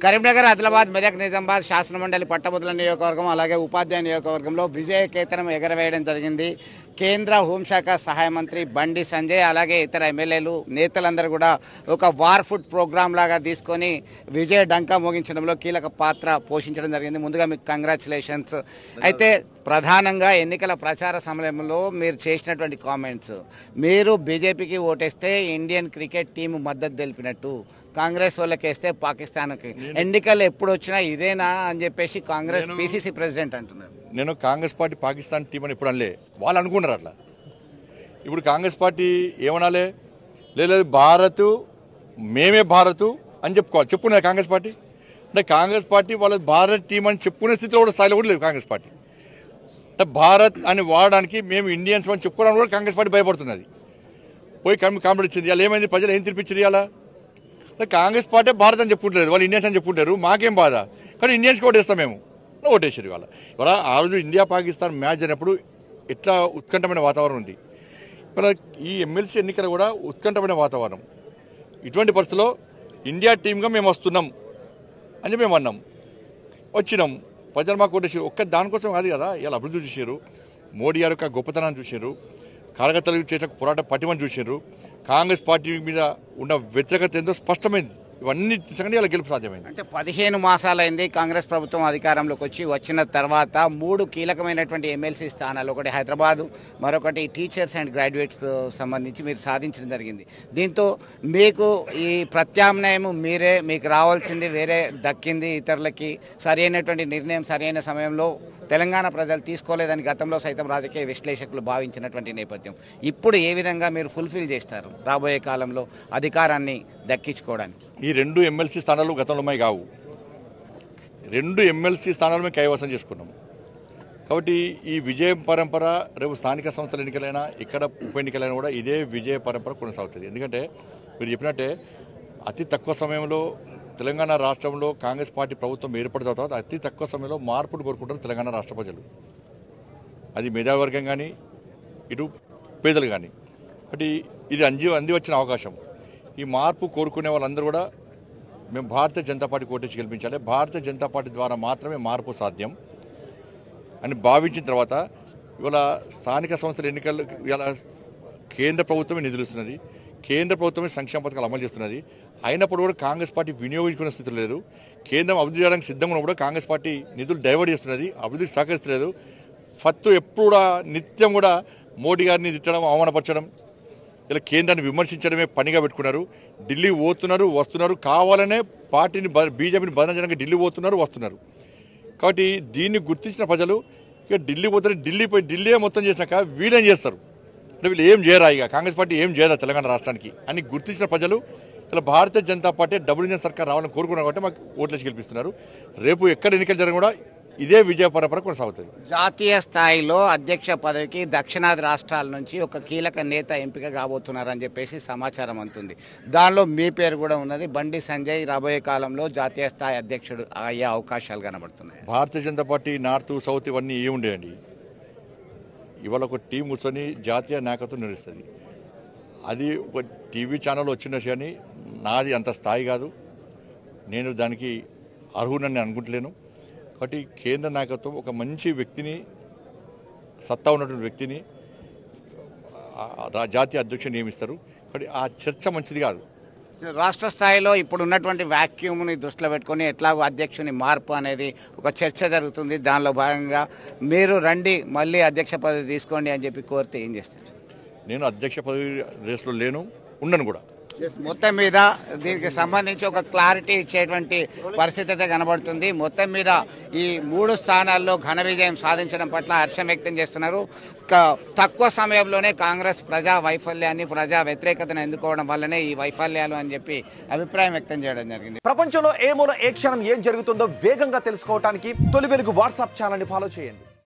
కరీంనగర్, ఆదిలాబాద్, మెదక్, నిజామాబాద్ శాసనమండలి పట్టభద్రుల నియోజకవర్గం అలాగే ఉపాధ్యాయ నియోజకవర్గంలో విజయకేతనం ఎగరవేయడం జరిగింది. కేంద్ర హోంశాఖ సహాయ మంత్రి బండి సంజయ్ అలాగే ఇతర ఎమ్మెల్యేలు నేతలందరూ కూడా ఒక వార్ ఫుడ్ ప్రోగ్రామ్ లాగా తీసుకొని విజయ డంకా మోగించడంలో కీలక పాత్ర పోషించడం జరిగింది. ముందుగా మీకు కంగ్రాచులేషన్స్. అయితే ప్రధానంగా ఎన్నికల ప్రచార సమయంలో మీరు చేసినటువంటి కామెంట్స్, మీరు బీజేపీకి ఓటేస్తే ఇండియన్ క్రికెట్ టీం మద్దతు తెలిపినట్టు, కాంగ్రెస్ వాళ్ళకి వేస్తే పాకిస్తాన్కి, ఎన్నికలు ఎప్పుడు వచ్చినా ఇదేనా అని చెప్పేసి కాంగ్రెస్ పీసీసీ ప్రెసిడెంట్ అంటున్నారు. నేను కాంగ్రెస్ పార్టీ పాకిస్తాన్ టీం అని ఇప్పుడు అనలే, వాళ్ళు అనుకున్నారు అట్లా. ఇప్పుడు కాంగ్రెస్ పార్టీ ఏమనాలే, లేదు భారత్ మేమే భారత్ అని చెప్పుకున్నారు కాంగ్రెస్ పార్టీ. అంటే కాంగ్రెస్ పార్టీ వాళ్ళ భారత్ టీం అని చెప్పుకునే స్థితిలో కూడా స్థాయిలో కూడా లేదు కాంగ్రెస్ పార్టీ. అంటే భారత్ అని వాడడానికి మేము ఇండియన్స్ అని చెప్పుకోవడానికి కూడా కాంగ్రెస్ పార్టీ భయపడుతున్నది. పోయి కాంపిటీ ఇచ్చింది. వాళ్ళు ఏమైంది, ప్రజలు ఏం తినిపించారు ఇలా? కాంగ్రెస్ పార్టీ భారత్ అని చెప్పుకుంటలేదు, వాళ్ళు ఇండియన్స్ అని చెప్పుకుంటారు. మాకేం బాధ, కానీ ఇండియన్స్కి ఓటేస్తాం మేము, ఓటేసారు ఇవాళ. ఆ రోజు ఇండియా పాకిస్తాన్ మ్యాచ్ అయినప్పుడు ఎట్లా ఉత్కంఠమైన వాతావరణం ఉంది. ఇవాళ ఈ ఎమ్మెల్సీ ఎన్నికలు కూడా ఉత్కంఠమైన వాతావరణం. ఇటువంటి పరిస్థితుల్లో ఇండియా టీమ్గా మేము వస్తున్నాం అని మేము అన్నాం, వచ్చినాం. ప్రజలు మాకు ఓటేసారు. ఒక్క దానికోసం కాదు కదా, ఇలా అభివృద్ధి చూసారు, మోడీ గారి యొక్క గొప్పతనాన్ని చూసారు, కార్యకర్తలు చేసిన పోరాట పటిమని చూసారు, కాంగ్రెస్ పార్టీ మీద ఉన్న వ్యతిరేకత ఏందో స్పష్టమైంది. ఇవన్నీ సంగతి ఇలా గెలుపు సాధ్యమైంది. అంటే 15 మాసాలైంది కాంగ్రెస్ ప్రభుత్వం అధికారంలోకి వచ్చిన తర్వాత 3 కీలకమైనటువంటి ఎమ్మెల్సీ స్థానాలు, ఒకటి హైదరాబాద్, మరొకటి టీచర్స్ అండ్ గ్రాడ్యుయేట్స్ సంబంధించి మీరు సాధించడం జరిగింది. దీంతో మీకు ఈ ప్రత్యామ్నాయం మీకు రావాల్సింది వేరే దక్కింది. ఇతరులకి సరైనటువంటి నిర్ణయం సరైన సమయంలో తెలంగాణ ప్రజలు తీసుకోలేదని గతంలో సైతం రాజకీయ విశ్లేషకులు భావించినటువంటి నేపథ్యం. ఇప్పుడు ఏ విధంగా మీరు ఫుల్ఫిల్ చేస్తారు రాబోయే కాలంలో అధికారాన్ని దక్కించుకోవడానికి? ఈ 2 ఎమ్మెల్సీ స్థానాలు గతంలో మై కావు, 2 ఎమ్మెల్సీ స్థానాలు మేము కైవసం చేసుకున్నాం. కాబట్టి ఈ విజయ పరంపర రేపు స్థానిక సంస్థల ఎన్నికలైనా ఇక్కడ ఉప ఎన్నికలైనా కూడా ఇదే విజయ పరంపర కొనసాగుతుంది. ఎందుకంటే మీరు చెప్పినట్టే అతి తక్కువ సమయంలో తెలంగాణ రాష్ట్రంలో కాంగ్రెస్ పార్టీ ప్రభుత్వం ఏర్పడిన తర్వాత అతి తక్కువ సమయంలో మార్పును కోరుకుంటారు తెలంగాణ రాష్ట్ర ప్రజలు. అది మేధావర్గం కానీ ఇటు పేదలు కానీ. కాబట్టి ఇది అంది వచ్చిన అవకాశం. ఈ మార్పు కోరుకునే వాళ్ళందరూ కూడా మేము భారతీయ జనతా పార్టీ కోటేసి గెలిపించాలి, భారతీయ జనతా పార్టీ ద్వారా మాత్రమే మార్పు సాధ్యం అని భావించిన తర్వాత ఇవాళ స్థానిక సంస్థల ఎన్నికలు ఇలా కేంద్ర ప్రభుత్వమే నిధులుస్తున్నది, కేంద్ర ప్రభుత్వమే సంక్షేమ పథకాలు అమలు చేస్తున్నది. అయినప్పుడు కూడా కాంగ్రెస్ పార్టీ వినియోగించుకునే స్థితి లేదు. కేంద్రం అభివృద్ధి చేయడానికి సిద్ధంగా ఉన్నప్పుడు కాంగ్రెస్ పార్టీ నిధులు డైవర్ట్ చేస్తున్నది, అభివృద్ధికి సహకరిస్తలేదు. ఎప్పుడు కూడా నిత్యం కూడా మోడీ గారిని తిట్టడం, అవమానపరచడం, ఇలా కేంద్రాన్ని విమర్శించడమే పనిగా పెట్టుకున్నారు. ఢిల్లీ పోతున్నారు, వస్తున్నారు, కావాలనే పార్టీని బీజేపీని బదనం చేయడానికి ఢిల్లీ పోతున్నారు, వస్తున్నారు. కాబట్టి దీన్ని గుర్తించిన ప్రజలు ఇక ఢిల్లీ పోతారు, ఢిల్లీ మొత్తం చేసినాక వీళ్ళేం చేస్తారు అంటే వీళ్ళు ఏం చేయరా, ఇక కాంగ్రెస్ పార్టీ ఏం చేయదా తెలంగాణ రాష్ట్రానికి అని గుర్తించిన ప్రజలు ఇలా Bharatiya Janata party double engine సర్కార్ రావాలని కోరుకున్నారు కాబట్టి మాకు ఓట్లేసి గెలిపిస్తున్నారు. రేపు ఎక్కడ ఎన్నికలు జరిగిన కూడా ఇదే విజయ పరంపర కొనసాగుతుంది. జాతీయ స్థాయిలో అధ్యక్ష పదవికి దక్షిణాది రాష్ట్రాల నుంచి ఒక కీలక నేత ఎంపిక కాబోతున్నారని చెప్పేసి సమాచారం అందుతుంది. దానిలో మీ పేరు కూడా ఉన్నది. బండి సంజయ్ రాబోయే కాలంలో జాతీయ స్థాయి అధ్యక్షుడు అయ్యే అవకాశాలు కనబడుతున్నాయి. Bharatiya Janata party north south ఇవన్నీ ఏముండేయండి, ఇవాళ ఒక టీం కూర్చొని జాతీయ నాయకత్వం నిర్వహిస్తుంది. అది ఒక టీవీ ఛానల్ వచ్చిన కానీ నాది అంత స్థాయి కాదు, నేను దానికి అర్హునని అనుకుంటలేను. కాబట్టి కేంద్ర నాయకత్వం ఒక మంచి వ్యక్తిని, సత్తా ఉన్నటువంటి వ్యక్తిని జాతీయ అధ్యక్షుని నియమిస్తారు. కాబట్టి ఆ చర్చ మంచిది కాదు. రాష్ట్ర స్థాయిలో ఇప్పుడు ఉన్నటువంటి వ్యాక్యూమ్ని దృష్టిలో పెట్టుకొని ఎట్లాగో అధ్యక్షుని మార్పు అనేది ఒక చర్చ జరుగుతుంది. దానిలో భాగంగా మీరు రండి మళ్ళీ అధ్యక్ష పదవి తీసుకోండి అని చెప్పి కోరితే ఏం చేస్తారు? నేను అధ్యక్ష పదవి రేసులో లేను, ఉండను కూడా. మొత్తం మీద దీనికి సంబంధించి ఒక క్లారిటీ ఇచ్చేటువంటి పరిస్థితి అయితే కనబడుతుంది. మొత్తం మీద ఈ 3 స్థానాల్లో ఘన విజయం సాధించడం పట్ల హర్షం వ్యక్తం చేస్తున్నారు. తక్కువ సమయంలోనే కాంగ్రెస్ ప్రజా వైఫల్యాన్ని, ప్రజా వ్యతిరేకతను ఎన్నుకోవడం వల్లనే ఈ వైఫల్యాలు అని చెప్పి అభిప్రాయం వ్యక్తం చేయడం జరిగింది. ప్రపంచంలో ఏ మూల ఏ క్షణం ఏం జరుగుతుందో వేగంగా తెలుసుకోవడానికి తొలి వెలుగు వాట్సాప్ ఛానల్ని ఫాలో చేయండి.